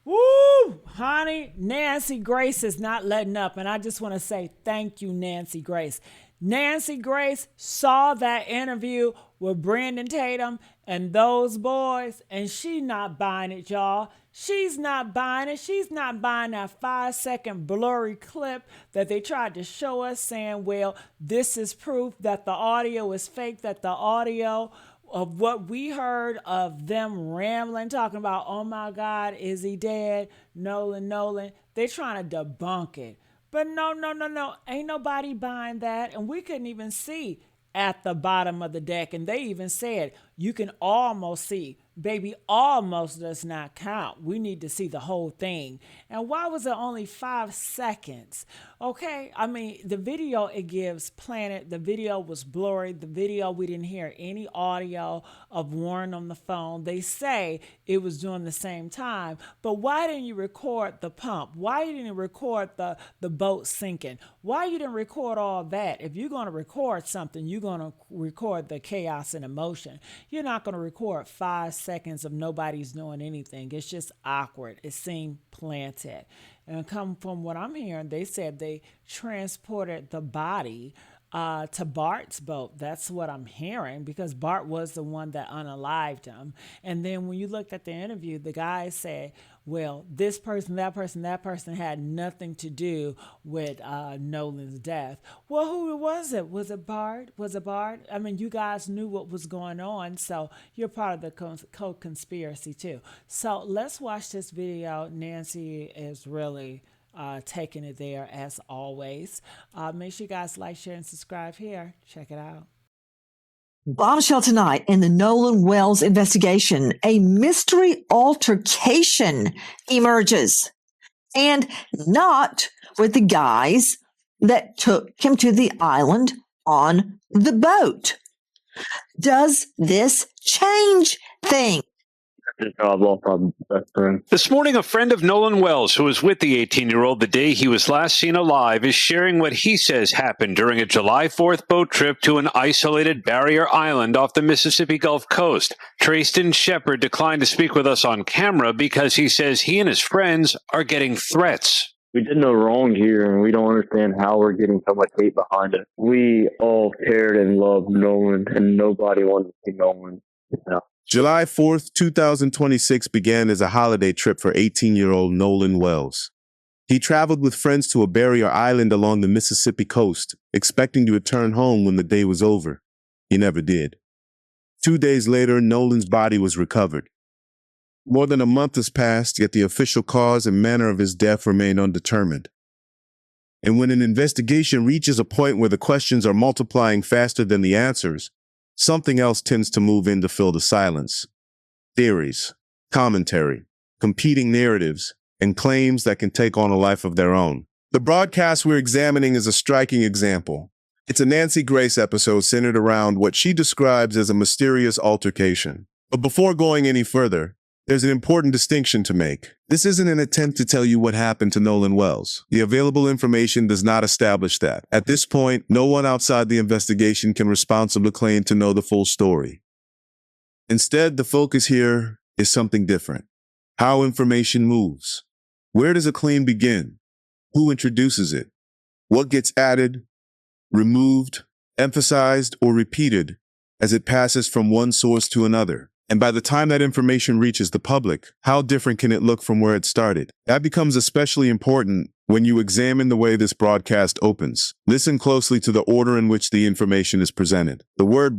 Woo, honey, Nancy Grace is not letting up. And I just want to say thank you, Nancy Grace. Nancy Grace saw that interview with Brandon Tatum and those boys, and she not buying it, y'all. She's not buying it. She's not buying that 5-second blurry clip that they tried to show us saying, well, this is proof that the audio is fake, that the audio of what we heard of them rambling, talking about, oh my God, is he dead? Nolan. They're trying to debunk it. But no. Ain't nobody buying that. And we couldn't even see at the bottom of the deck. And they even said, you can almost see. Baby, almost does not count. We need to see the whole thing. And why was it only 5 seconds? Okay, I mean, the video it gives Planet, the video was blurry. The video, we didn't hear any audio of Warren on the phone. They say it was during the same time. But why didn't you record the pump? Why didn't you record the boat sinking? Why you didn't record all that? If you're going to record something, you're going to record the chaos and emotion. You're not going to record 5 seconds of nobody's doing anything. It's just awkward. It seemed planted. And come from what I'm hearing, they said they transported the body to Bart's boat. That's what I'm hearing, because Bart was the one that unalived him. And then when you looked at the interview, the guy said, well, this person, that person had nothing to do with Nolan's death. Well, who was it? Was it Bart? I mean, you guys knew what was going on, so you're part of the co-conspiracy too. So let's watch this video. Nancy is really taking it there as always. Make sure you guys like, share, and subscribe here. Check it out. Bombshell tonight in the Nolan Wells investigation. A mystery altercation emerges, and not with the guys that took him to the island on the boat. Does this change things? This morning, a friend of Nolan Wells, who was with the 18-year-old the day he was last seen alive, is sharing what he says happened during a July 4th boat trip to an isolated barrier island off the Mississippi Gulf Coast. Trayston Shepard declined to speak with us on camera because he says he and his friends are getting threats. We did no wrong here, and we don't understand how we're getting so much hate behind it. We all cared and loved Nolan, and nobody wanted to see Nolan. July 4th, 2026 began as a holiday trip for 18-year-old Nolan Wells. He traveled with friends to a barrier island along the Mississippi coast, expecting to return home when the day was over. He never did. 2 days later, Nolan's body was recovered. More than a month has passed, yet the official cause and manner of his death remain undetermined. And when an investigation reaches a point where the questions are multiplying faster than the answers, something else tends to move in to fill the silence. Theories, commentary, competing narratives, and claims that can take on a life of their own. The broadcast we're examining is a striking example. It's a Nancy Grace episode centered around what she describes as a mysterious altercation. But before going any further, there's an important distinction to make. This isn't an attempt to tell you what happened to Nolan Wells. The available information does not establish that. At this point, no one outside the investigation can responsibly claim to know the full story. Instead, the focus here is something different. How information moves. Where does a claim begin? Who introduces it? What gets added, removed, emphasized, or repeated as it passes from one source to another? And by the time that information reaches the public, how different can it look from where it started? That becomes especially important when you examine the way this broadcast opens. Listen closely to the order in which the information is presented. The word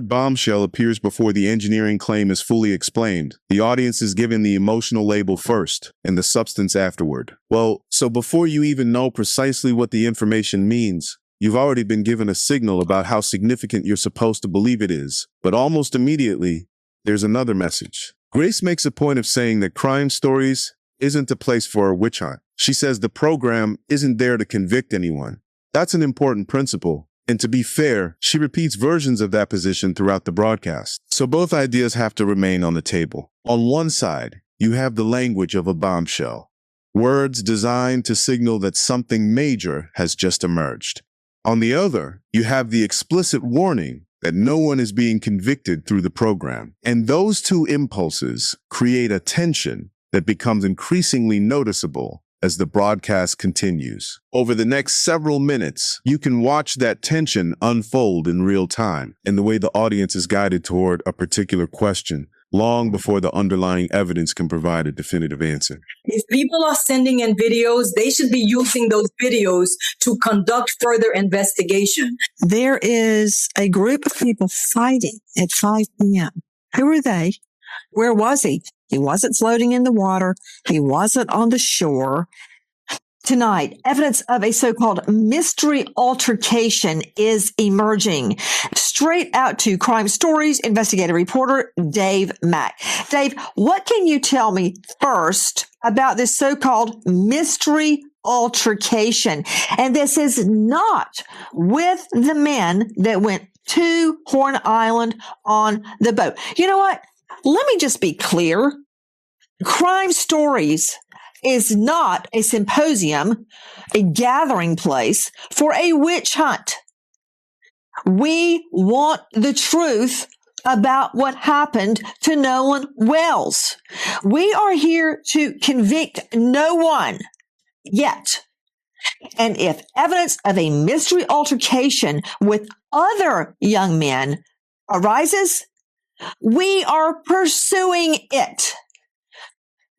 bombshell appears before the engineering claim is fully explained. The audience is given the emotional label first, and the substance afterward. Well, so before you even know precisely what the information means, you've already been given a signal about how significant you're supposed to believe it is. But almost immediately, there's another message. Grace makes a point of saying that Crime Stories isn't a place for a witch hunt. She says the program isn't there to convict anyone. That's an important principle. And to be fair, she repeats versions of that position throughout the broadcast. So both ideas have to remain on the table. On one side, you have the language of a bombshell. Words designed to signal that something major has just emerged. On the other, you have the explicit warning that no one is being convicted through the program. And those two impulses create a tension that becomes increasingly noticeable as the broadcast continues. Over the next several minutes, you can watch that tension unfold in real time and the way the audience is guided toward a particular question long before the underlying evidence can provide a definitive answer. If people are sending in videos, they should be using those videos to conduct further investigation. There is a group of people fighting at 5 p.m. Who are they? Where was he? He wasn't floating in the water. He wasn't on the shore. Tonight, evidence of a so-called mystery altercation is emerging. Straight out to Crime Stories investigative reporter Dave Mack. Dave, what can you tell me first about this so-called mystery altercation? And this is not with the men that went to Horn Island on the boat. You know what? Let me just be clear. Crime Stories is not a symposium, a gathering place for a witch hunt. We want the truth about what happened to Nolan Wells. We are here to convict no one yet. And if evidence of a mystery altercation with other young men arises, we are pursuing it.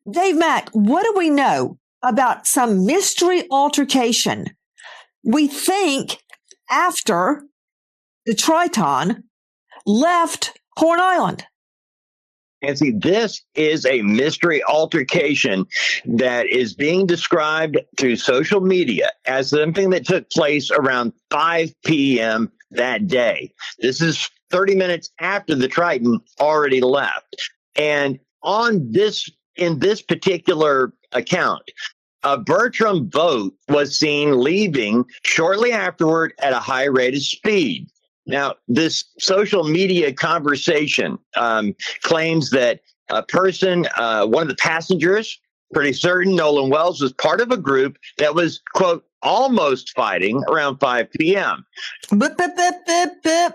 Dave Mack, what do we know about some mystery altercation? We think after the Triton left Horn Island. And see, this is a mystery altercation that is being described through social media as something that took place around 5 p.m. that day. This is 30 minutes after the Triton already left. And in this particular account, a Bertram boat was seen leaving shortly afterward at a high rate of speed. Now, this social media conversation claims that a person, one of the passengers, pretty certain Nolan Wells, was part of a group that was, quote, almost fighting around 5 p.m.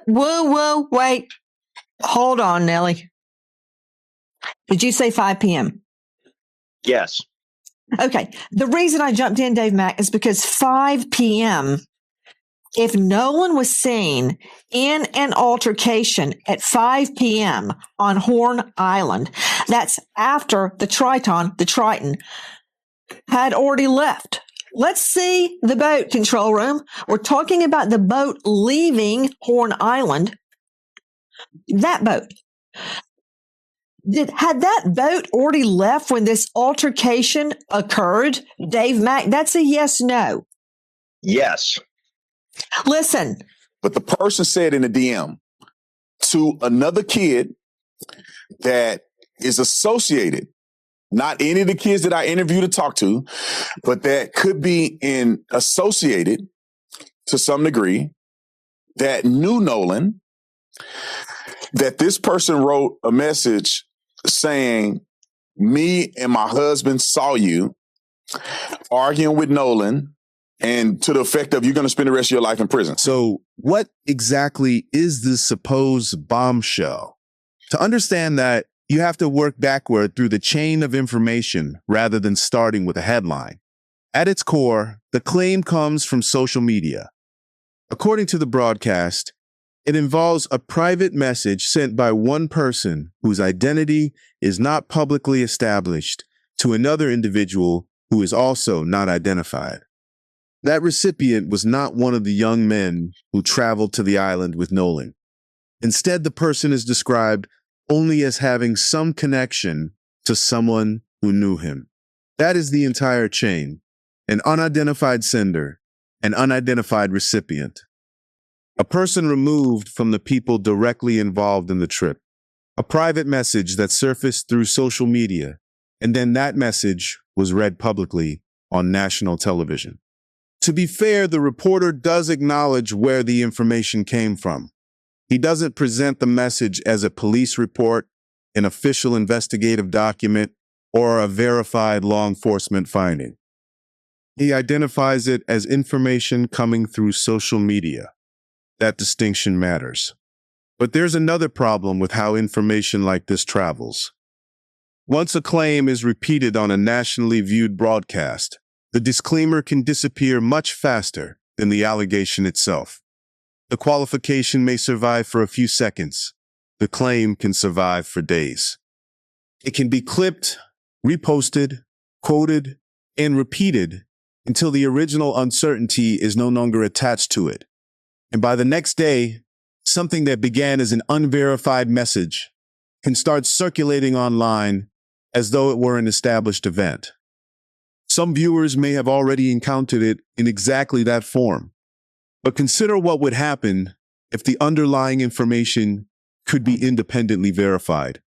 Whoa, wait. Hold on, Nellie. Did you say 5 p.m.? Yes. Okay. The reason I jumped in, Dave Mack, is because 5 p.m., if Nolan was seen in an altercation at 5 p.m. on Horn Island, that's after the Triton, had already left. Let's see the boat, control room. We're talking about the boat leaving Horn Island. That boat. Had that boat already left when this altercation occurred? Dave Mack, that's a yes, no. Yes. Listen. But the person said in the DM to another kid that is associated, not any of the kids that I interviewed to talk to, but that could be associated to some degree, that knew Nolan, that this person wrote a message saying, me and my husband saw you arguing with Nolan, and to the effect of you're going to spend the rest of your life in prison. So what exactly is this supposed bombshell? To understand that, you have to work backward through the chain of information rather than starting with a headline. At its core, the claim comes from social media. According to the broadcast, it involves a private message sent by one person whose identity is not publicly established to another individual who is also not identified. That recipient was not one of the young men who traveled to the island with Nolan. Instead, the person is described only as having some connection to someone who knew him. That is the entire chain: an unidentified sender, an unidentified recipient. A person removed from the people directly involved in the trip. A private message that surfaced through social media, and then that message was read publicly on national television. To be fair, the reporter does acknowledge where the information came from. He doesn't present the message as a police report, an official investigative document, or a verified law enforcement finding. He identifies it as information coming through social media. That distinction matters. But there's another problem with how information like this travels. Once a claim is repeated on a nationally viewed broadcast, the disclaimer can disappear much faster than the allegation itself. The qualification may survive for a few seconds. The claim can survive for days. It can be clipped, reposted, quoted, and repeated until the original uncertainty is no longer attached to it. And by the next day, something that began as an unverified message can start circulating online as though it were an established event. Some viewers may have already encountered it in exactly that form. But consider what would happen if the underlying information could be independently verified.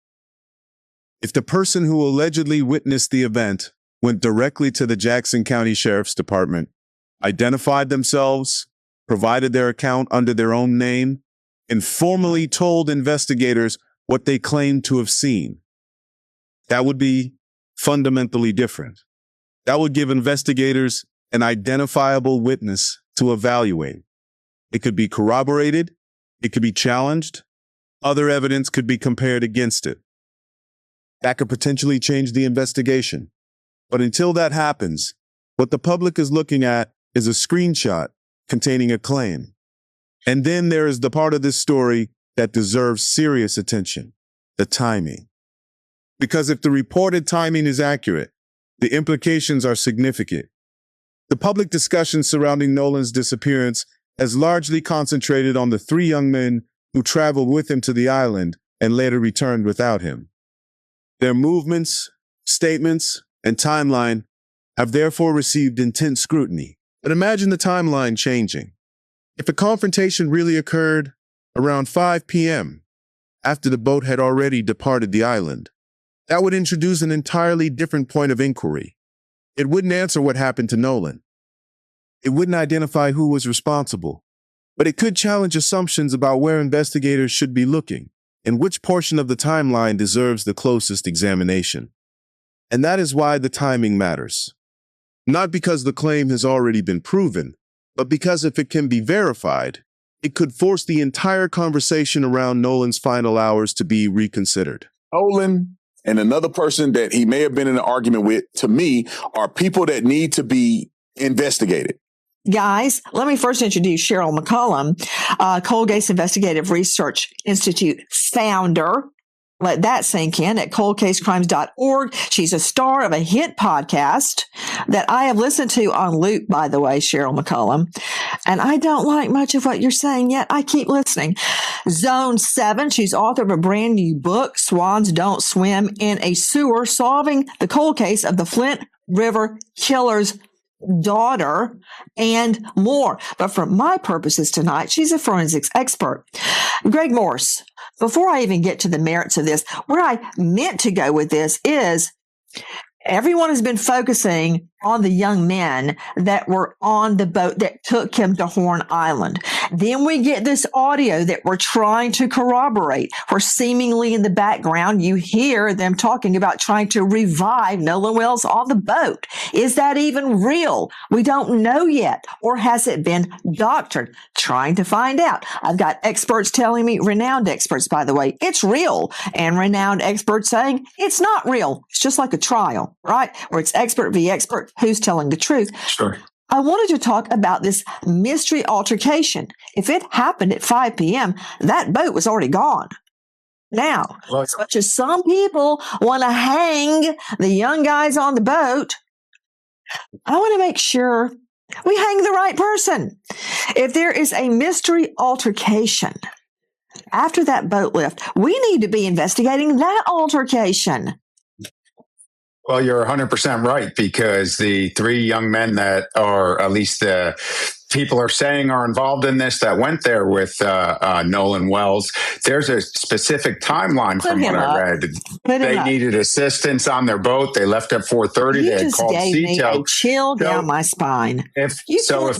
If the person who allegedly witnessed the event went directly to the Jackson County Sheriff's Department, identified themselves, provided their account under their own name, and formally told investigators what they claimed to have seen, that would be fundamentally different. That would give investigators an identifiable witness to evaluate. It could be corroborated, it could be challenged, other evidence could be compared against it. That could potentially change the investigation. But until that happens, what the public is looking at is a screenshot containing a claim. And then there is the part of this story that deserves serious attention, the timing. Because if the reported timing is accurate, the implications are significant. The public discussion surrounding Nolan's disappearance has largely concentrated on the 3 young men who traveled with him to the island and later returned without him. Their movements, statements, and timeline have therefore received intense scrutiny. But imagine the timeline changing. If a confrontation really occurred around 5 p.m., after the boat had already departed the island, that would introduce an entirely different point of inquiry. It wouldn't answer what happened to Nolan. It wouldn't identify who was responsible, but it could challenge assumptions about where investigators should be looking and which portion of the timeline deserves the closest examination. And that is why the timing matters. Not because the claim has already been proven, but because if it can be verified, it could force the entire conversation around Nolan's final hours to be reconsidered. Nolan and another person that he may have been in an argument with, to me, are people that need to be investigated. Guys, let me first introduce Cheryl McCollum, Cold Case Investigative Research Institute founder. Let that sink in at coldcasecrimes.org. She's a star of a hit podcast that I have listened to on loop, by the way, Cheryl McCollum. And I don't like much of what you're saying yet. I keep listening. Zone 7, she's author of a brand new book, Swans Don't Swim in a Sewer, solving the cold case of the Flint River Killer's daughter, and more. But for my purposes tonight, she's a forensics expert. Greg Morse, before I even get to the merits of this, where I meant to go with this is everyone has been focusing on the young men that were on the boat that took him to Horn Island. Then we get this audio that we're trying to corroborate, where seemingly in the background, you hear them talking about trying to revive Nolan Wells on the boat. Is that even real? We don't know yet. Or has it been doctored? Trying to find out. I've got experts telling me, renowned experts, by the way, it's real. And renowned experts saying it's not real. It's just like a trial, right? Where it's expert v. expert. Who's telling the truth? Sure. I wanted to talk about this mystery altercation. If it happened at 5 p.m., that boat was already gone. Now, as much as some people want to hang the young guys on the boat, I want to make sure we hang the right person. If there is a mystery altercation after that boat lift, we need to be investigating that altercation. Well, you're 100% right, because the 3 young men that are, at least people are saying are involved in this, that went there with Nolan Wells, there's a specific timeline from what I read. They needed assistance on their boat. They left at 4:30. They had called gave me a chill down my spine. If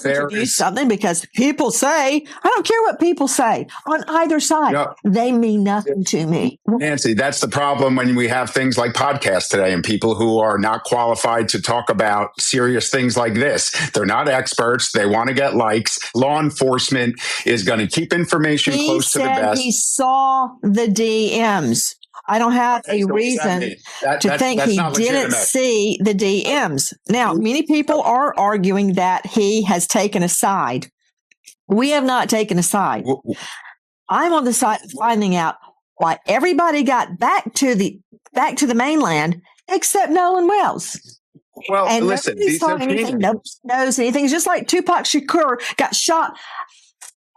there is something, because people say, I don't care what people say on either side, they mean nothing to me. Nancy, that's the problem when we have things like podcasts today and people who are not qualified to talk about serious things like this. They're not experts. They want to get likes. Law enforcement is going to keep information close to the vest. He saw the DMs. I don't have a So what does that reason mean? to think That's he not didn't legitimate. see the DMs. Now, many people are arguing that he has taken a side. We have not taken a side. I'm on the side of finding out why everybody got back to the mainland except Nolan Wells. Well, And listen, nobody these saw are anything. teenagers. Nobody knows anything. It's just like Tupac Shakur got shot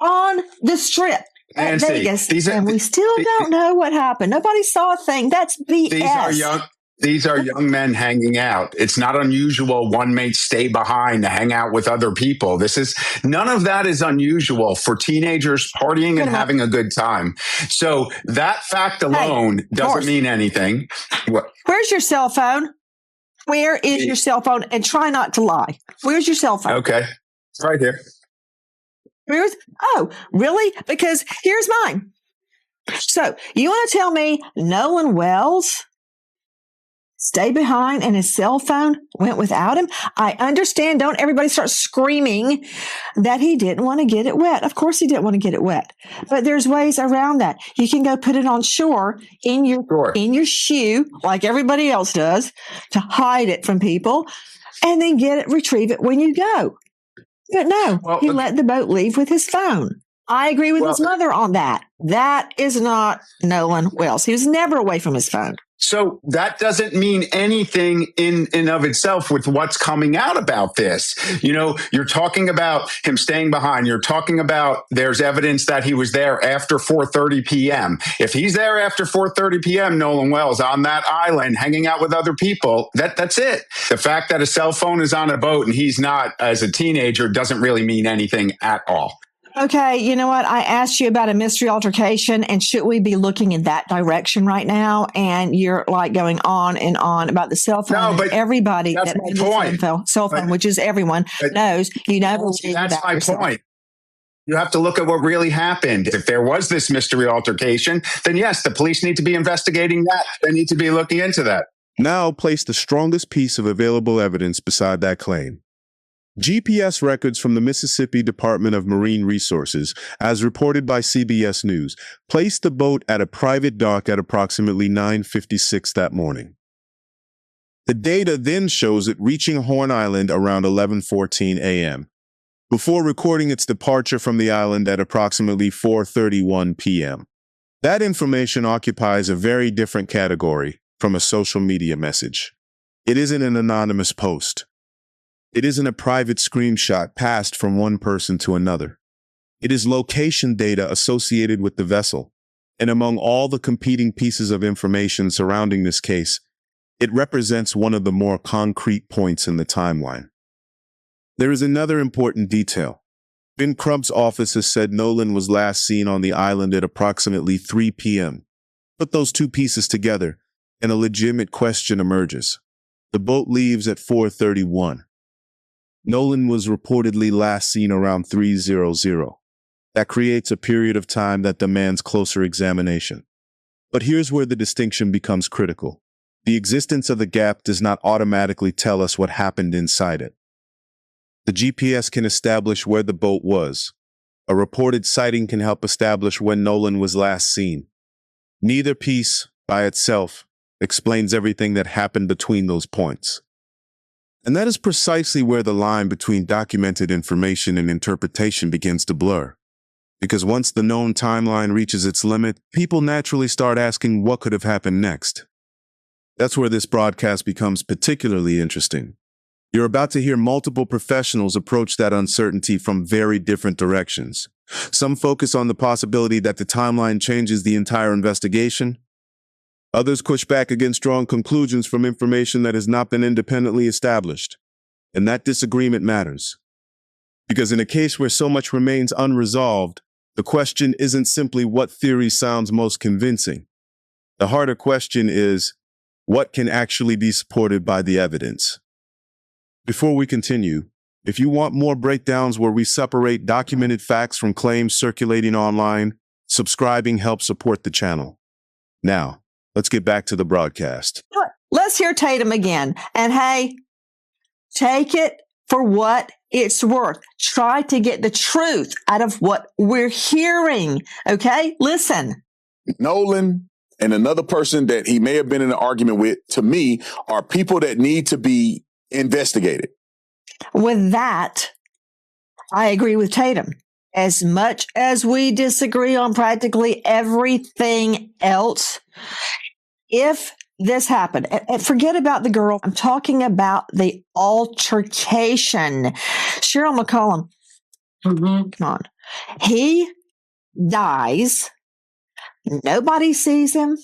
on the strip at Nancy, Vegas, and we still don't know what happened. Nobody saw a thing. That's BS. These are young men hanging out. It's not unusual one may stay behind to hang out with other people. None of that is unusual for teenagers partying and having a good time. So that fact alone doesn't mean anything. Where's your cell phone? Where is your cell phone? And try not to lie. Where's your cell phone? Okay. It's right here. Oh, really? Because here's mine. So you want to tell me Nolan Wells stayed behind and his cell phone went without him? I understand. Don't everybody start screaming that he didn't want to get it wet. Of course he didn't want to get it wet. But there's ways around that. You can go put it on shore in your shoe like everybody else does to hide it from people and then retrieve it when you go. But no, he let the boat leave with his phone. I agree with his mother on that. That is not Nolan Wells. He was never away from his phone. So that doesn't mean anything in and of itself with what's coming out about this. You know, you're talking about him staying behind. You're talking about there's evidence that he was there after 4:30 p.m. If he's there after 4:30 p.m., Nolan Wells on that island hanging out with other people, that's it. The fact that a cell phone is on a boat and he's not as a teenager doesn't really mean anything at all. Okay, you know what? I asked you about a mystery altercation, and should we be looking in that direction right now? And you're like going on and on about the cell phone. No, but everybody that's that my point. Cell phone, which is everyone, knows you never. That's my point. You have to look at what really happened. If there was this mystery altercation, then yes, the police need to be investigating that. They need to be looking into that. Now place the strongest piece of available evidence beside that claim. GPS records from the Mississippi Department of Marine Resources, as reported by CBS News, placed the boat at a private dock at approximately 9:56 that morning. The data then shows it reaching Horn Island around 11:14 a.m., before recording its departure from the island at approximately 4:31 p.m. That information occupies a very different category from a social media message. It isn't an anonymous post. It isn't a private screenshot passed from one person to another. It is location data associated with the vessel, and among all the competing pieces of information surrounding this case, it represents one of the more concrete points in the timeline. There is another important detail. Ben Crump's office has said Nolan was last seen on the island at approximately 3 p.m. Put those two pieces together, and a legitimate question emerges. The boat leaves at 4:31. Nolan was reportedly last seen around 3:00. That creates a period of time that demands closer examination. But here's where the distinction becomes critical. The existence of the gap does not automatically tell us what happened inside it. The GPS can establish where the boat was. A reported sighting can help establish when Nolan was last seen. Neither piece, by itself, explains everything that happened between those points. And that is precisely where the line between documented information and interpretation begins to blur. Because once the known timeline reaches its limit, people naturally start asking what could have happened next. That's where this broadcast becomes particularly interesting. You're about to hear multiple professionals approach that uncertainty from very different directions. Some focus on the possibility that the timeline changes the entire investigation. Others push back against strong conclusions from information that has not been independently established. And that disagreement matters. Because in a case where so much remains unresolved, the question isn't simply what theory sounds most convincing. The harder question is, what can actually be supported by the evidence? Before we continue, if you want more breakdowns where we separate documented facts from claims circulating online, subscribing helps support the channel. Now, let's get back to the broadcast. Let's hear Tatum again. And hey, take it for what it's worth. Try to get the truth out of what we're hearing. Okay? Listen. Nolan and another person that he may have been in an argument with, to me, are people that need to be investigated. With that, I agree with Tatum. As much as we disagree on practically everything else, if this happened, and forget about the girl, I'm talking about the altercation. Cheryl McCollum, come on. He dies. Nobody sees him.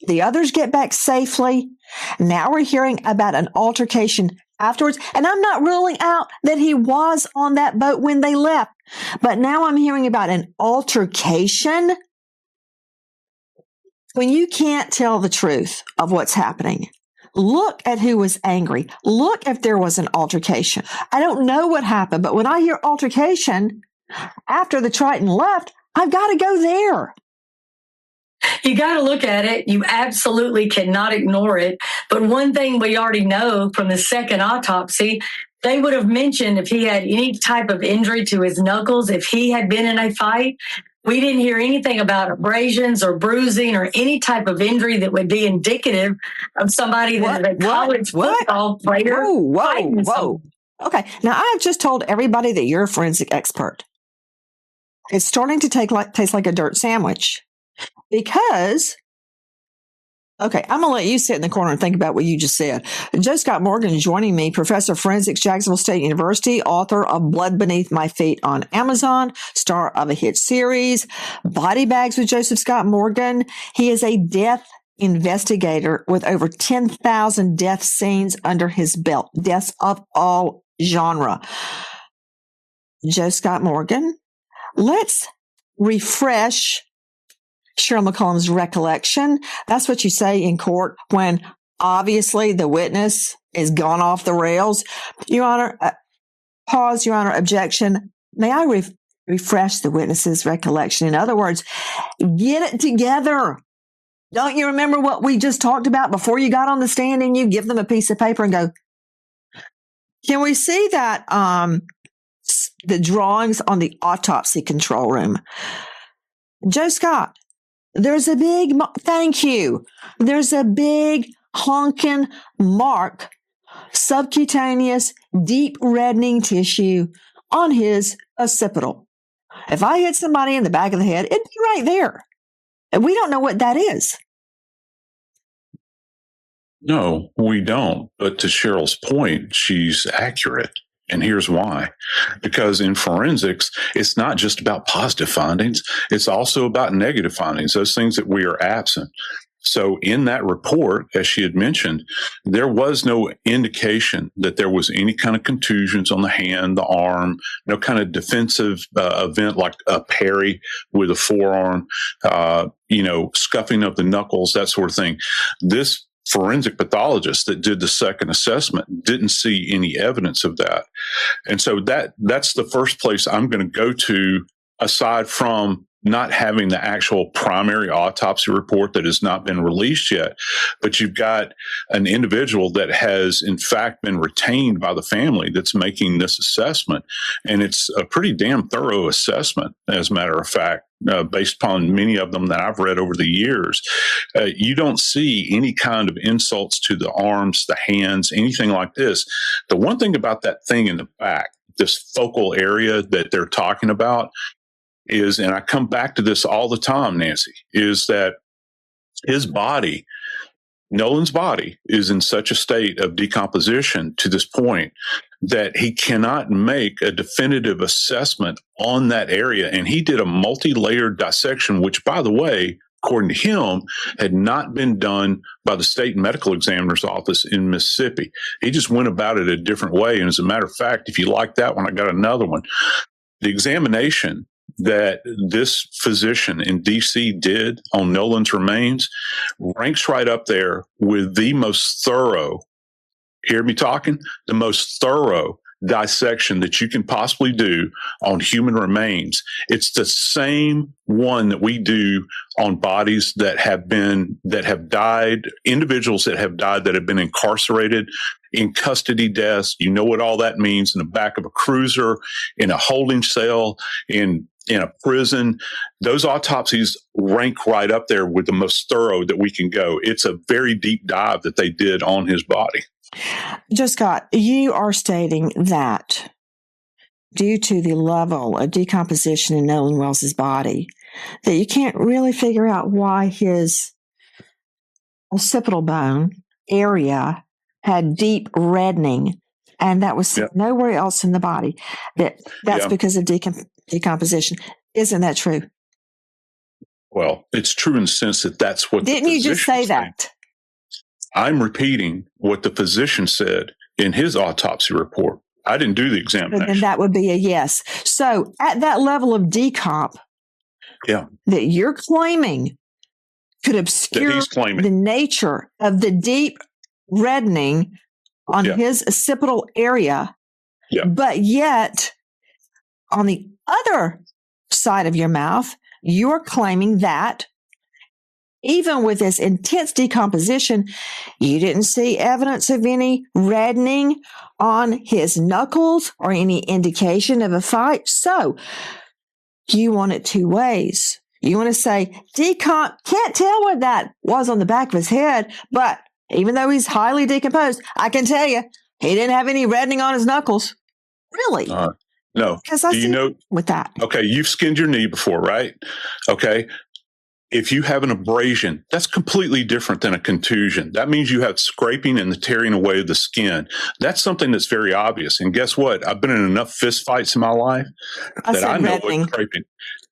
The others get back safely. Now we're hearing about an altercation afterwards. And I'm not ruling out that he was on that boat when they left. But now I'm hearing about an altercation. When you can't tell the truth of what's happening, look at who was angry. Look if there was an altercation. I don't know what happened, but when I hear altercation after the Triton left, I've got to go there. You got to look at it. You absolutely cannot ignore it. But one thing we already know from the second autopsy, they would have mentioned if he had any type of injury to his knuckles, if he had been in a fight. We didn't hear anything about abrasions or bruising or any type of injury that would be indicative of somebody that is a college football player. Whoa. Okay. Now, I have just told everybody that you're a forensic expert. It's starting to taste like a dirt sandwich. Because, okay, I'm going to let you sit in the corner and think about what you just said. Joe Scott Morgan is joining me, professor of forensics, Jacksonville State University, author of Blood Beneath My Feet on Amazon, star of a hit series, Body Bags with Joseph Scott Morgan. He is a death investigator with over 10,000 death scenes under his belt, deaths of all genre. Joe Scott Morgan, let's refresh Cheryl McCollum's recollection. That's what you say in court when obviously the witness is gone off the rails. Your Honor, pause, Your Honor, objection. May I refresh the witness's recollection? In other words, get it together. Don't you remember what we just talked about before you got on the stand and you give them a piece of paper and go, can we see that, the drawings on the autopsy control room? Joe Scott, there's a big, thank you. There's a big honking mark, subcutaneous, deep reddening tissue on his occipital. If I hit somebody in the back of the head, it'd be right there. And we don't know what that is. No, we don't. But to Cheryl's point, she's accurate. And here's why. Because in forensics, it's not just about positive findings. It's also about negative findings, those things that we are absent. So in that report, as she had mentioned, there was no indication that there was any kind of contusions on the hand, the arm, no kind of defensive event like a parry with a forearm, scuffing of the knuckles, that sort of thing. This forensic pathologist that did the second assessment didn't see any evidence of that. And so that's the first place I'm going to go to, aside from not having the actual primary autopsy report that has not been released yet. But you've got an individual that has, in fact, been retained by the family that's making this assessment. And it's a pretty damn thorough assessment, as a matter of fact. Based upon many of them that I've read over the years, you don't see any kind of insults to the arms, the hands, anything like this. The one thing about that thing in the back, this focal area that they're talking about is, and I come back to this all the time, Nancy, is that his body, Nolan's body, is in such a state of decomposition to this point that he cannot make a definitive assessment on that area. And he did a multi-layered dissection, which, by the way, according to him, had not been done by the state medical examiner's office in Mississippi. He just went about it a different way. And as a matter of fact, if you like that one, I got another one. The examination that this physician in D.C. did on Nolan's remains ranks right up there with the most thorough, hear me talking, the most thorough dissection that you can possibly do on human remains. It's the same one that we do on bodies that have died, individuals that have died that have been incarcerated, in custody deaths. You know what all that means: in the back of a cruiser, in a holding cell, in a prison. Those autopsies rank right up there with the most thorough that we can go. It's a very deep dive that they did on his body. Joe Scott, you are stating that due to the level of decomposition in Nolan Wells's body, that you can't really figure out why his occipital bone area had deep reddening, and that was nowhere else in the body. That's because of decomposition. Isn't that true? Well, it's true in the sense that that's what. Didn't you just say that? I'm repeating what the physician said in his autopsy report. I didn't do the examination. And that would be a yes. So at that level of decomp that you're claiming could obscure the nature of the deep reddening on his occipital area, but yet on the other side of your mouth, you're claiming that even with this intense decomposition, you didn't see evidence of any reddening on his knuckles or any indication of a fight. So you want it two ways. You want to say, decomp, can't tell what that was on the back of his head, but even though he's highly decomposed, I can tell you, he didn't have any reddening on his knuckles. Really? No. Because I see with that. Okay, you've skinned your knee before, right? Okay. If you have an abrasion, that's completely different than a contusion. That means you have scraping and the tearing away of the skin. That's something that's very obvious. And guess what? I've been in enough fist fights in my life that I know what scraping.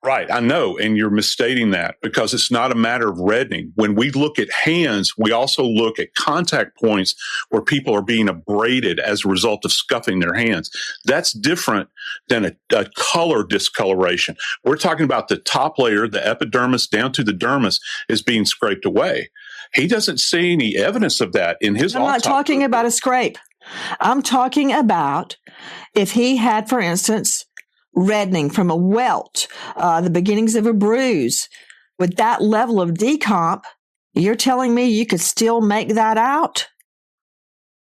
Right, I know, and you're misstating that because it's not a matter of reddening. When we look at hands, we also look at contact points where people are being abraded as a result of scuffing their hands. That's different than a color discoloration. We're talking about the top layer, the epidermis down to the dermis, is being scraped away. He doesn't see any evidence of that in his autopsy. I'm not talking about a scrape. I'm talking about if he had, for instance, reddening from a welt, the beginnings of a bruise. With that level of decomp, you're telling me you could still make that out?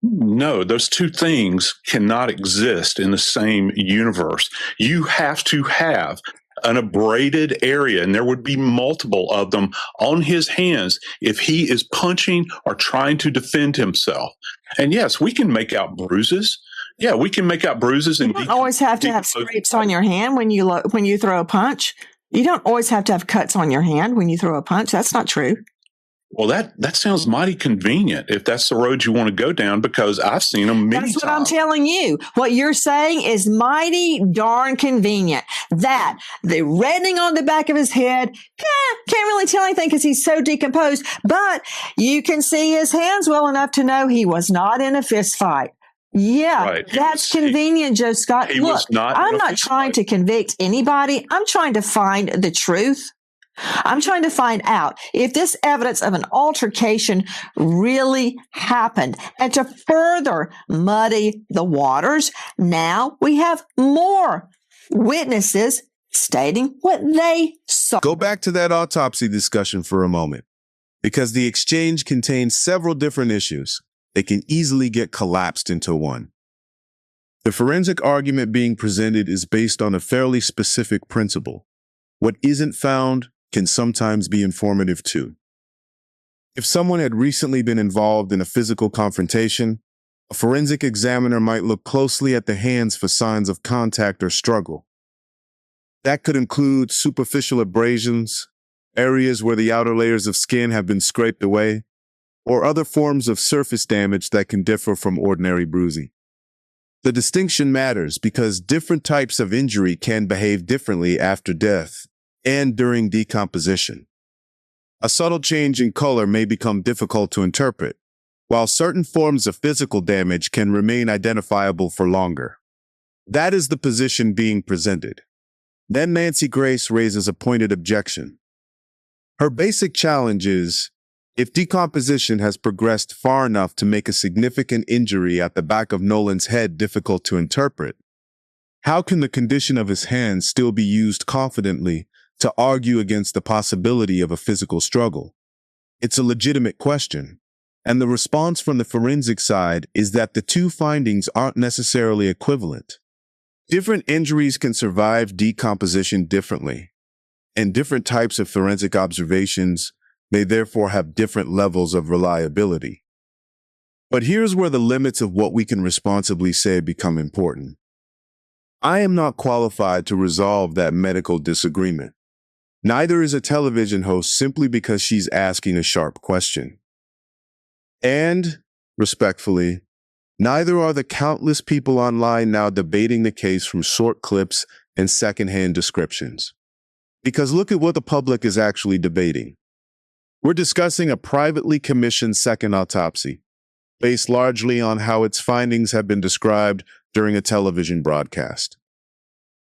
No, those two things cannot exist in the same universe. You have to have an abraded area, and there would be multiple of them on his hands if he is punching or trying to defend himself. And yes, we can make out bruises. Yeah, we can make out bruises. You don't always have to have scrapes on your hand when you throw a punch. You don't always have to have cuts on your hand when you throw a punch. That's not true. Well, that sounds mighty convenient if that's the road you want to go down, because I've seen them many times. That's what I'm telling you. What you're saying is mighty darn convenient. That the reddening on the back of his head, can't really tell anything because he's so decomposed, but you can see his hands well enough to know he was not in a fist fight. Yeah, right. That's convenient, Joe Scott. Look, I'm not trying to convict anybody. I'm trying to find the truth. I'm trying to find out if this evidence of an altercation really happened. And to further muddy the waters, now we have more witnesses stating what they saw. Go back to that autopsy discussion for a moment, because the exchange contains several different issues. They can easily get collapsed into one. The forensic argument being presented is based on a fairly specific principle. What isn't found can sometimes be informative too. If someone had recently been involved in a physical confrontation, a forensic examiner might look closely at the hands for signs of contact or struggle. That could include superficial abrasions, areas where the outer layers of skin have been scraped away, or other forms of surface damage that can differ from ordinary bruising. The distinction matters because different types of injury can behave differently after death and during decomposition. A subtle change in color may become difficult to interpret, while certain forms of physical damage can remain identifiable for longer. That is the position being presented. Then Nancy Grace raises a pointed objection. Her basic challenge is, If decomposition has progressed far enough to make a significant injury at the back of Nolan's head difficult to interpret, how can the condition of his hands still be used confidently to argue against the possibility of a physical struggle? It's a legitimate question, and the response from the forensic side is that the two findings aren't necessarily equivalent. Different injuries can survive decomposition differently, and different types of forensic observations may therefore have different levels of reliability. But here's where the limits of what we can responsibly say become important. I am not qualified to resolve that medical disagreement. Neither is a television host simply because she's asking a sharp question. And, respectfully, neither are the countless people online now debating the case from short clips and secondhand descriptions. Because look at what the public is actually debating. We're discussing a privately commissioned second autopsy, based largely on how its findings have been described during a television broadcast.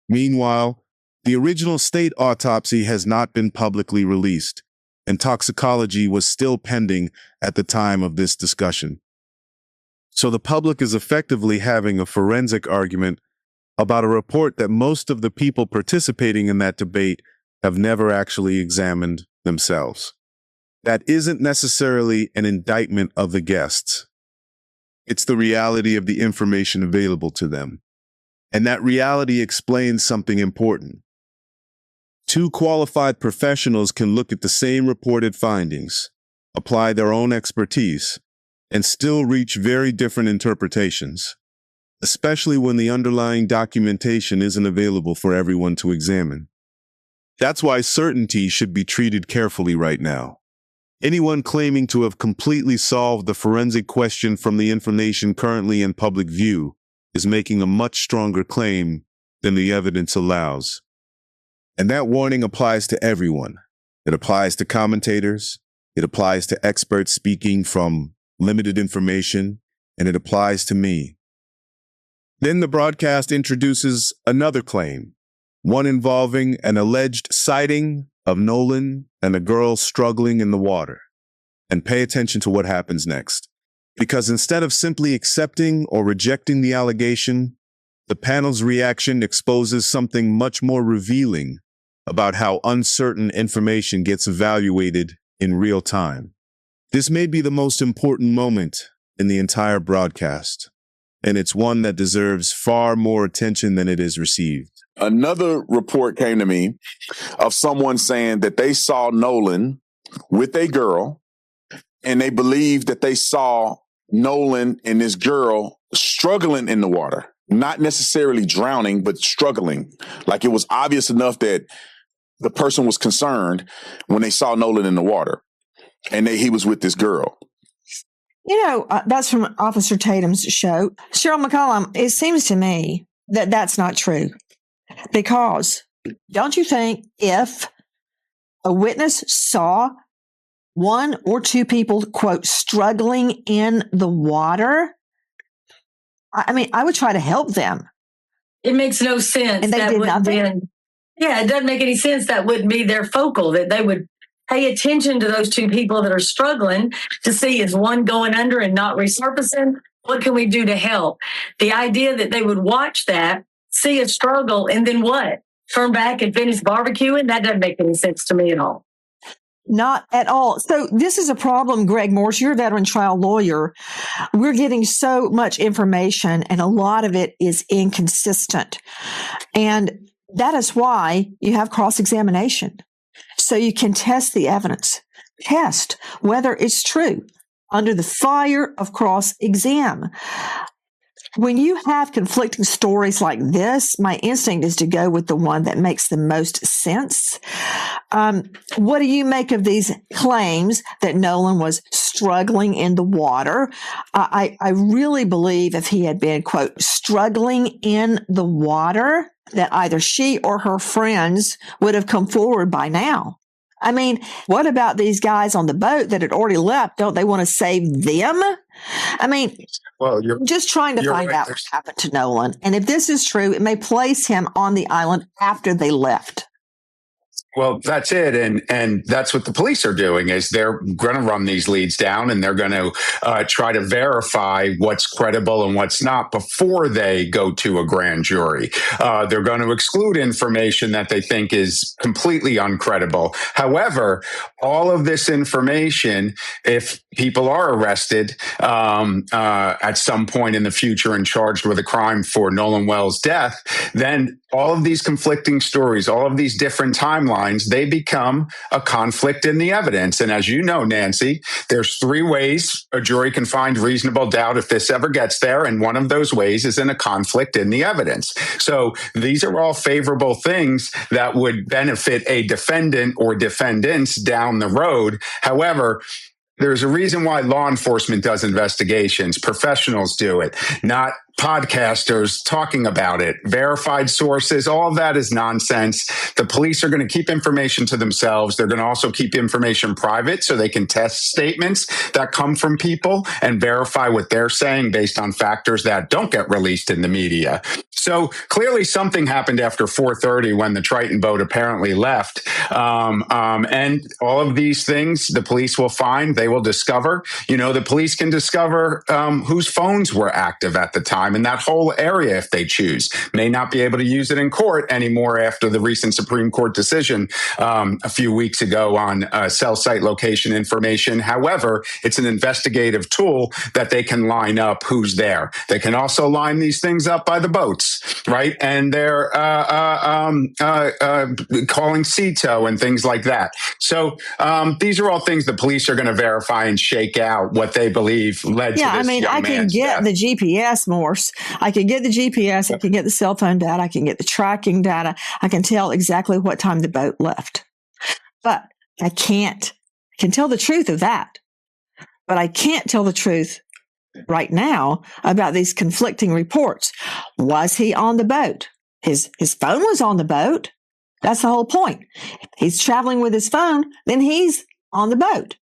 Meanwhile, the original state autopsy has not been publicly released, and toxicology was still pending at the time of this discussion. So the public is effectively having a forensic argument about a report that most of the people participating in that debate have never actually examined themselves. That isn't necessarily an indictment of the guests. It's the reality of the information available to them. And that reality explains something important. Two qualified professionals can look at the same reported findings, apply their own expertise, and still reach very different interpretations, especially when the underlying documentation isn't available for everyone to examine. That's why certainty should be treated carefully right now. Anyone claiming to have completely solved the forensic question from the information currently in public view is making a much stronger claim than the evidence allows. And that warning applies to everyone. It applies to commentators, it applies to experts speaking from limited information, and it applies to me. Then the broadcast introduces another claim, one involving an alleged sighting of Nolan and a girl struggling in the water. And pay attention to what happens next. Because instead of simply accepting or rejecting the allegation, the panel's reaction exposes something much more revealing about how uncertain information gets evaluated in real time. This may be the most important moment in the entire broadcast, and it's one that deserves far more attention than it is received. Another report came to me of someone saying that they saw Nolan with a girl, and they believed that they saw Nolan and this girl struggling in the water, not necessarily drowning, but struggling. Like it was obvious enough that the person was concerned when they saw Nolan in the water, and he was with this girl. You know, that's from Officer Tatum's show. Cheryl McCollum, it seems to me that that's not true. Because don't you think if a witness saw one or two people, quote, struggling in the water, I mean, I would try to help them. It makes no sense. And they did nothing? Yeah, it doesn't make any sense. That wouldn't be their focal, that they would pay attention to those two people that are struggling to see, is one going under and not resurfacing? What can we do to help? The idea that they would watch that, see a struggle, and then what? Turn back and finish barbecuing? That doesn't make any sense to me at all. Not at all. So this is a problem, Greg Morse. You're a veteran trial lawyer. We're getting so much information, and a lot of it is inconsistent. And that is why you have cross-examination. So you can test the evidence, test whether it's true under the fire of cross-exam. When you have conflicting stories like this, my instinct is to go with the one that makes the most sense. What do you make of these claims that Nolan was struggling in the water? I really believe if he had been, quote, struggling in the water, that either she or her friends would have come forward by now. I mean, what about these guys on the boat that had already left? Don't they want to save them? I mean, well, you're just trying to find out what happened to Nolan. And if this is true, it may place him on the island after they left. Well, that's it. And that's what the police are doing is they're going to run these leads down and they're going to try to verify what's credible and what's not before they go to a grand jury. They're going to exclude information that they think is completely uncredible. However, all of this information, if people are arrested at some point in the future and charged with a crime for Nolan Wells' death, then all of these conflicting stories, all of these different timelines, they become a conflict in the evidence. And as you know, Nancy, there's 3 ways a jury can find reasonable doubt if this ever gets there. And one of those ways is in a conflict in the evidence. So these are all favorable things that would benefit a defendant or defendants down the road. However, there's a reason why law enforcement does investigations. Professionals do it, not podcasters talking about it, verified sources. All of that is nonsense. The police are going to keep information to themselves. They're going to also keep information private so they can test statements that come from people and verify what they're saying based on factors that don't get released in the media. So clearly something happened after 4:30 when the Triton boat apparently left. And all of these things the police will find, they will discover. You know, the police can discover whose phones were active at the time in that whole area if they choose. May not be able to use it in court anymore after the recent Supreme Court decision a few weeks ago on cell site location information. However, it's an investigative tool that they can line up who's there. They can also line these things up by the boats, right? And they're calling CETO and things like that. So these are all things the police are going to verify and shake out what they believe led to this young I can get death. the GPS, Morse. I can get the GPS. I can get the cell phone data. I can get the tracking data. I can tell exactly what time the boat left. But I can tell the truth of that. But I can't tell the truth right now about these conflicting reports. Was he on the boat? His phone was on the boat. That's the whole point. If he's traveling with his phone, then he's on the boat.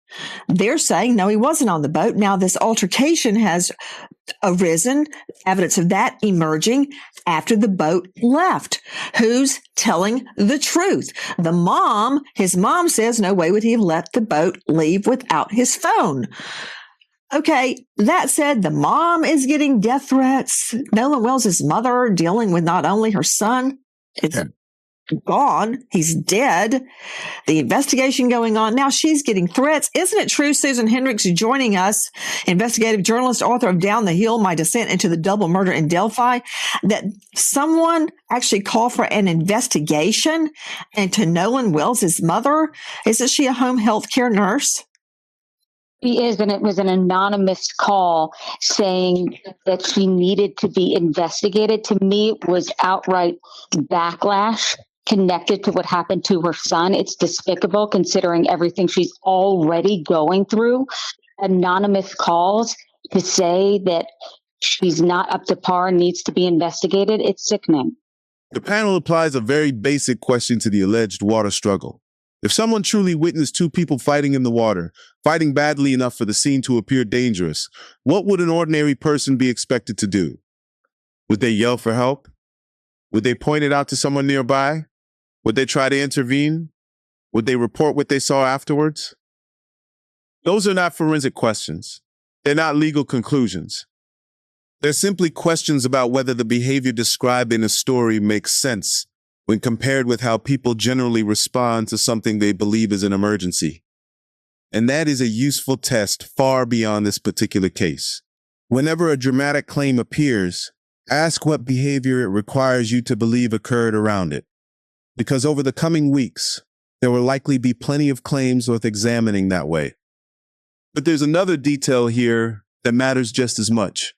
They're saying, no, he wasn't on the boat. Now this altercation has arisen, evidence of that emerging after the boat left. Who's telling the truth? His mom says, no way would he have let the boat leave without his phone. Okay, that said, the mom is getting death threats. Nolan Wells' mother dealing with not only her son, it's gone, he's dead. The investigation going on. Now she's getting threats. Isn't it true, Susan Hendricks, joining us, investigative journalist, author of Down the Hill, My Descent into the Double Murder in Delphi, that someone actually called for an investigation into Nolan Wells' mother? Isn't she a home health care nurse? She is, and it was an anonymous call saying that she needed to be investigated. To me, it was outright backlash connected to what happened to her son. It's despicable considering everything she's already going through. Anonymous calls to say that she's not up to par and needs to be investigated. It's sickening. The panel applies a very basic question to the alleged water struggle. If someone truly witnessed 2 people fighting in the water, fighting badly enough for the scene to appear dangerous, what would an ordinary person be expected to do? Would they yell for help? Would they point it out to someone nearby? Would they try to intervene? Would they report what they saw afterwards? Those are not forensic questions. They're not legal conclusions. They're simply questions about whether the behavior described in a story makes sense when compared with how people generally respond to something they believe is an emergency. And that is a useful test far beyond this particular case. Whenever a dramatic claim appears, ask what behavior it requires you to believe occurred around it. Because over the coming weeks, there will likely be plenty of claims worth examining that way. But there's another detail here that matters just as much: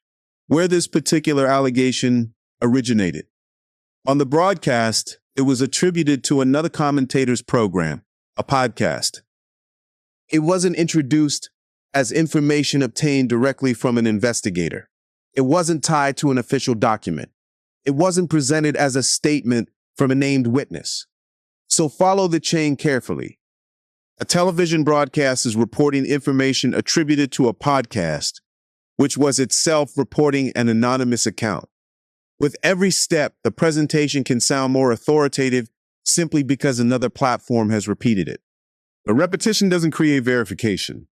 where this particular allegation originated. On the broadcast, it was attributed to another commentator's program, a podcast. It wasn't introduced as information obtained directly from an investigator. It wasn't tied to an official document. It wasn't presented as a statement from a named witness. So follow the chain carefully. A television broadcast is reporting information attributed to a podcast, which was itself reporting an anonymous account. With every step, the presentation can sound more authoritative simply because another platform has repeated it. But repetition doesn't create verification.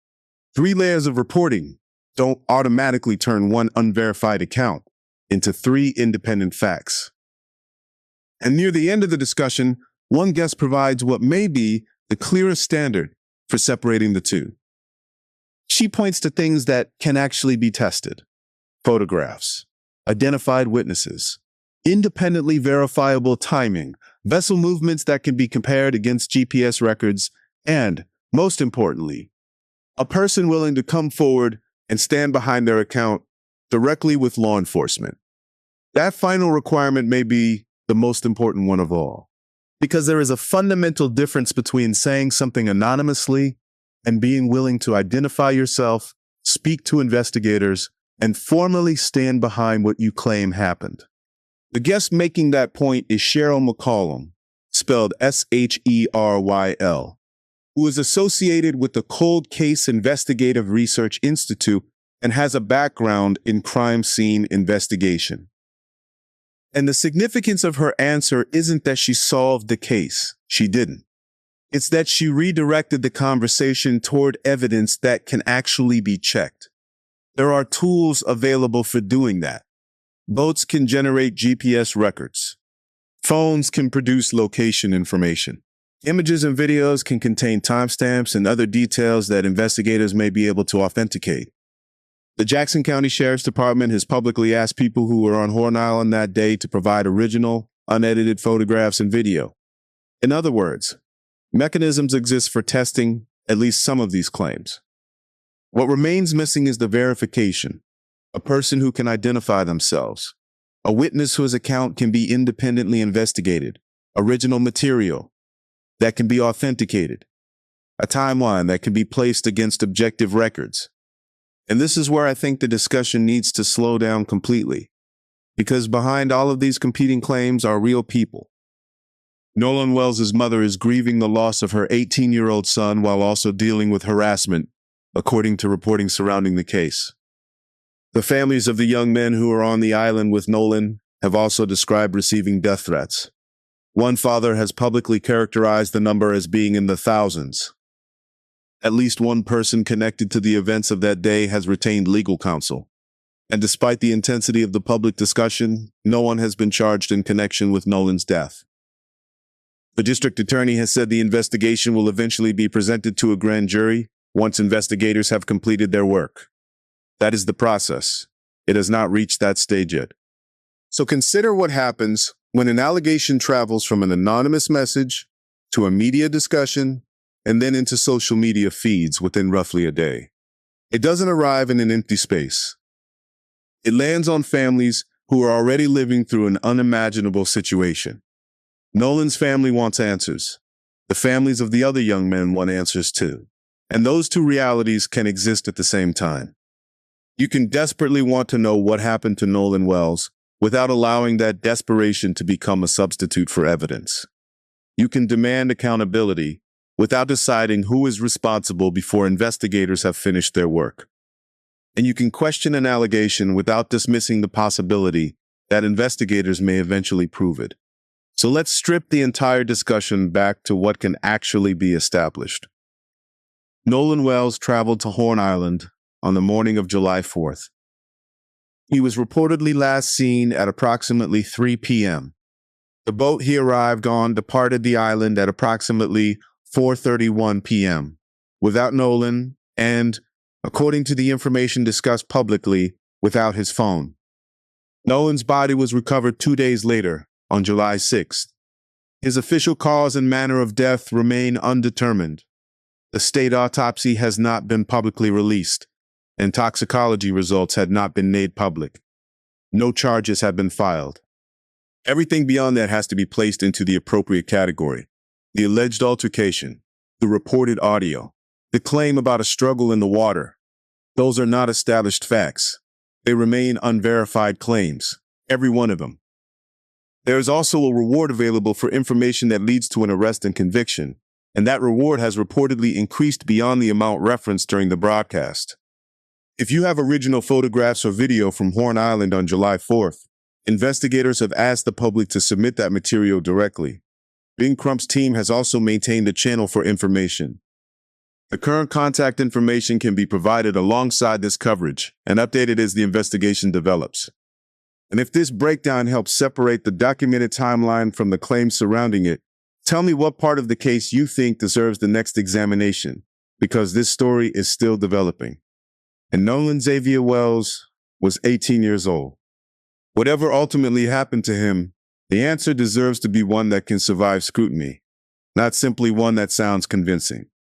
3 layers of reporting don't automatically turn one unverified account into 3 independent facts. And near the end of the discussion, one guest provides what may be the clearest standard for separating the two. She points to things that can actually be tested: photographs, identified witnesses, independently verifiable timing, vessel movements that can be compared against GPS records, and, most importantly, a person willing to come forward and stand behind their account directly with law enforcement. That final requirement may be the most important one of all, because there is a fundamental difference between saying something anonymously and being willing to identify yourself, speak to investigators, and formally stand behind what you claim happened. The guest making that point is Cheryl McCollum, spelled Sherryl, who is associated with the Cold Case Investigative Research Institute and has a background in crime scene investigation. And the significance of her answer isn't that she solved the case. She didn't. It's that she redirected the conversation toward evidence that can actually be checked. There are tools available for doing that. Boats can generate GPS records. Phones can produce location information. Images and videos can contain timestamps and other details that investigators may be able to authenticate. The Jackson County Sheriff's Department has publicly asked people who were on Horn Island that day to provide original, unedited photographs and video. In other words, mechanisms exist for testing at least some of these claims. What remains missing is the verification, a person who can identify themselves, a witness whose account can be independently investigated, original material that can be authenticated, a timeline that can be placed against objective records. And this is where I think the discussion needs to slow down completely, because behind all of these competing claims are real people. Nolan Wells' mother is grieving the loss of her 18-year-old son while also dealing with harassment, according to reporting surrounding the case. The families of the young men who are on the island with Nolan have also described receiving death threats. One father has publicly characterized the number as being in the thousands. At least one person connected to the events of that day has retained legal counsel. And despite the intensity of the public discussion, no one has been charged in connection with Nolan's death. The district attorney has said the investigation will eventually be presented to a grand jury once investigators have completed their work. That is the process. It has not reached that stage yet. So consider what happens when an allegation travels from an anonymous message to a media discussion and then into social media feeds within roughly a day. It doesn't arrive in an empty space. It lands on families who are already living through an unimaginable situation. Nolan's family wants answers. The families of the other young men want answers too. And those two realities can exist at the same time. You can desperately want to know what happened to Nolan Wells without allowing that desperation to become a substitute for evidence. You can demand accountability without deciding who is responsible before investigators have finished their work. And you can question an allegation without dismissing the possibility that investigators may eventually prove it. So let's strip the entire discussion back to what can actually be established. Nolan Wells traveled to Horn Island on the morning of July 4th. He was reportedly last seen at approximately 3 p.m. The boat he arrived on departed the island at approximately 4:31 p.m. without Nolan and, according to the information discussed publicly, without his phone. Nolan's body was recovered 2 days later, on July 6th. His official cause and manner of death remain undetermined. The state autopsy has not been publicly released, and toxicology results had not been made public. No charges have been filed. Everything beyond that has to be placed into the appropriate category. The alleged altercation, the reported audio, the claim about a struggle in the water. Those are not established facts. They remain unverified claims, every one of them. There is also a reward available for information that leads to an arrest and conviction, and that reward has reportedly increased beyond the amount referenced during the broadcast. If you have original photographs or video from Horn Island on July 4th, investigators have asked the public to submit that material directly. Bing Crump's team has also maintained a channel for information. The current contact information can be provided alongside this coverage and updated as the investigation develops. And if this breakdown helps separate the documented timeline from the claims surrounding it, tell me what part of the case you think deserves the next examination, because this story is still developing. And Nolan Xavier Wells was 18 years old. Whatever ultimately happened to him, the answer deserves to be one that can survive scrutiny, not simply one that sounds convincing.